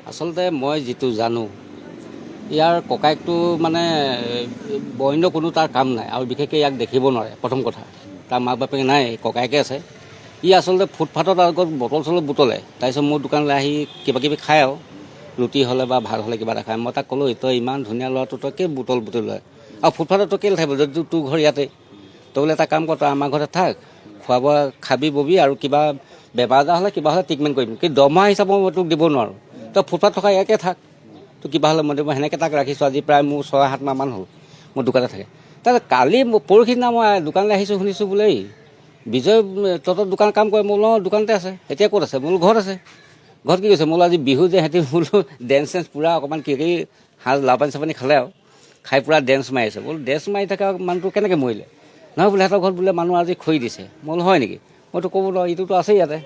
আচলতে মই যেটো জানো ইয়াৰ ককাইকটো মানে বন্য কোনো তাৰ কাম নাই আৰু বিশেষকৈ ইয়াক দেখিব নোৱাৰে প্ৰথম কথা তাৰ মাক বাপেক নাই ককাইকে আছে ই আচলতে ফুটফাটত আগত বটল চল বুটলে তাৰপিছত মোৰ দোকানলৈ আহি কিবা কিবি খায় আৰু ৰুটি হ'লে বা ভাত হ'লে কিবা এটা খায় মই তাক ক'লোঁ তই ইমান ধুনীয়া ল'ৰাটো তই কেই বুটল লয় আৰু ফুটফাটত তই কেলৈ থাকিব যদি তোৰ ঘৰ ইয়াতে তই বোলে এটা কাম কৰ তই আমাৰ ঘৰতে থাক খোৱা বোৱা খাবি ববি আৰু কিবা বেমাৰ আজাৰ হ'লে কিবা হ'লে ট্ৰিটমেণ্ট কৰিম কিন্তু দৰমহা হিচাপত মই তোক দিব নোৱাৰোঁ তই ফুটপাথ থকা ইয়াকে থাক তো কিবা হ'লে মই সেনেকৈ তাক ৰাখিছোঁ আজি প্ৰায় মোৰ 6-7 মাহমান হ'ল মোৰ দোকানতে থাকে তাৰপিছত কালি পৰহি দিনা মই দোকানলৈ আহিছোঁ শুনিছোঁ বোলে বিজয় তহঁতৰ দোকান কাম কৰে মোৰ দোকানতে আছে এতিয়া ক'ত আছে মোৰ ঘৰত আছে ঘৰত কি কৈছে মোৰ আজি বিহু যে সিহঁতি বোলো ডেন্স চেন্স পূৰা অকণমান কি সাজ লাওপানী চাপানী খালে আৰু খাই পূৰা ডেন্স মাৰি আছে বোলো ডেন্স মাৰি থকা মানুহটো কেনেকৈ মৰিলে নহয় বোলে সিহঁতৰ ঘৰত বোলে মানুহ আজি খৰি দিছে মই হয় নেকি মইতো ক'ব নোৱাৰোঁ এইটোতো আছেই ইয়াতে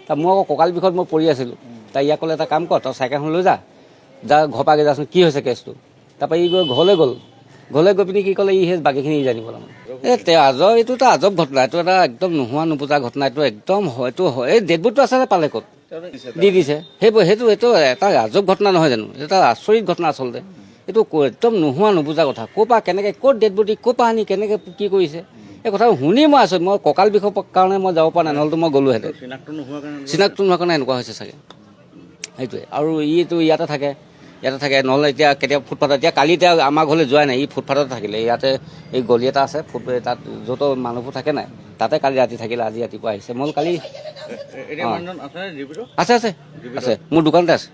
তাৰ মোৰ আকৌ কঁকাল বিষত মই পৰি আছিলোঁ তাই ইয়াক ক'লে এটা কাম কৰ তই চাইকেলখন লৈ যা ঘৰ পাগে যাচোন কি হৈছে কেছটো তাৰপৰা ই গৈ ঘৰলৈ গ'ল গৈ পিনি কি ক'লে সেই বাকীখিনি জানিব তাৰমানে আজব এইটোতো আজব ঘটনা এইটো এটা একদম নোহোৱা নোপোজা ঘটনা এইটো একদম হয়তো হয় এই ডেড বডিটো আছে পালে ক'ত দি দিছে সেইটো এটা আজব ঘটনা নহয় জানো এটা আচৰিত ঘটনা আচলতে এইটো একদম নোহোৱা নোপোজা কথা ক'ৰ পৰা কেনেকৈ ক'ত ডেড বডি ক'ৰ পৰা আনি কেনেকৈ কি কৰিছে এই কথাটো শুনি মই আছোঁ মই কঁকাল বিষৰ কাৰণে মই যাব পৰা নাই নহ'লেতো মই গ'লোহেঁতেন চিনাক্ত নোহোৱাৰ কাৰণে এনেকুৱা হৈছে চাগে সেইটোৱে আৰু ইটো ইয়াতে থাকে নহ'লে এতিয়া কেতিয়াবা ফুটপাথত এতিয়া কালি এতিয়া আমাৰ ঘৰলৈ যোৱাই নাই ই ফুটপাথতে থাকিলে ইয়াতে এই গলি এটা আছে তাত য'ত মানুহবোৰ থাকে নাই তাতে কালি ৰাতি থাকিলে আজি ৰাতিপুৱা আহিছে মই কালি আছে মোৰ দোকানতে আছে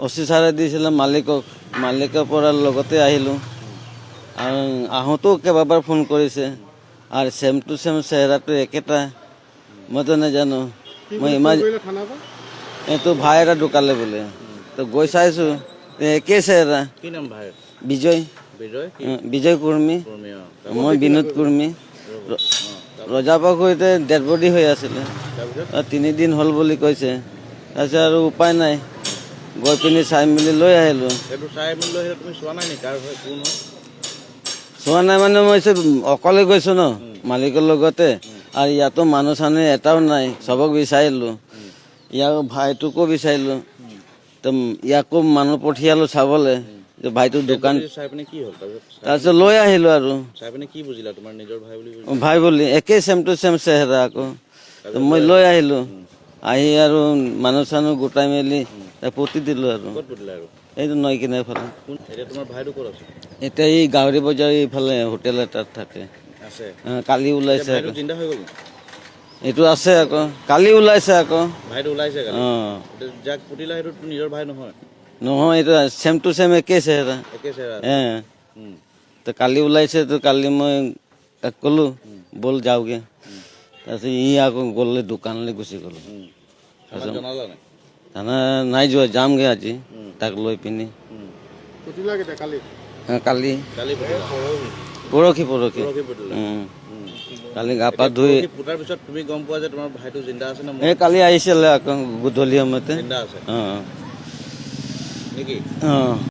অচি ছাৰে দিছিলে মালিকৰ পৰা লগতে আহিলোঁ আৰু আহোঁতেও কেইবাবাৰ ফোন কৰিছে আৰু ছেম টু ছেম চেহেৰাটো একেটা মইতো নাজানো মই ইমান এইটো ভাই এটা ঢুকালে বোলে তো গৈ চাইছোঁ একেই চেহেৰা বিজয় কুৰ্মী মই বিনোদ কুৰ্মী ৰজাপুখুৰীতে ডেড বডি হৈ আছিলে 3 দিন হ'ল বুলি কৈছে তাৰপিছত আৰু উপায় নাই গৈ পিনি চাই মেলি লৈ আহিলোঁ চোৱা নাই মানে মই অকলে গৈছোঁ ন মালিকৰ লগতে আৰু ইয়াতো মানুহ চানুহ এটাও নাই চবক বিচাৰিলোঁ ইয়াক ভাইটোকো বিচাৰিলোঁ তো ইয়াকো মানুহ পঠিয়ালোঁ চাবলৈ ভাইটোৰ দোকান তাৰপিছত লৈ আহিলোঁ আৰু ভাই বুলি একেই ছেম টু ছেম চেহেৰা আকৌ মই লৈ আহিলোঁ আহি আৰু মানুহ চানুহ গোটাই মেলি পুতি দিলোঁ আৰু এইটো নৈ কিনাৰ ফালে এতিয়া এই গাহৰি বজাৰ এইফালে হোটেল এটাত থাকে কালি ওলাইছে এইটো আছে আকৌ কালি ওলাইছে আকৌ নহয় এইটো ছেম টু ছেম একেই চেহেৰা তো কালি ওলাইছে তো কালি মই তাক ক'লোঁ ব'ল যাওঁগৈ তাৰপিছত ই আকৌ গ'লে দোকানলৈ গুচি গ'ল থানা নাই যোৱা যামগৈ আজি তাক লৈ পিনি কালি পৰহি কালি গা পা ধুই এই কালি আহিছিলে আকৌ গধূলি সময়তে অঁ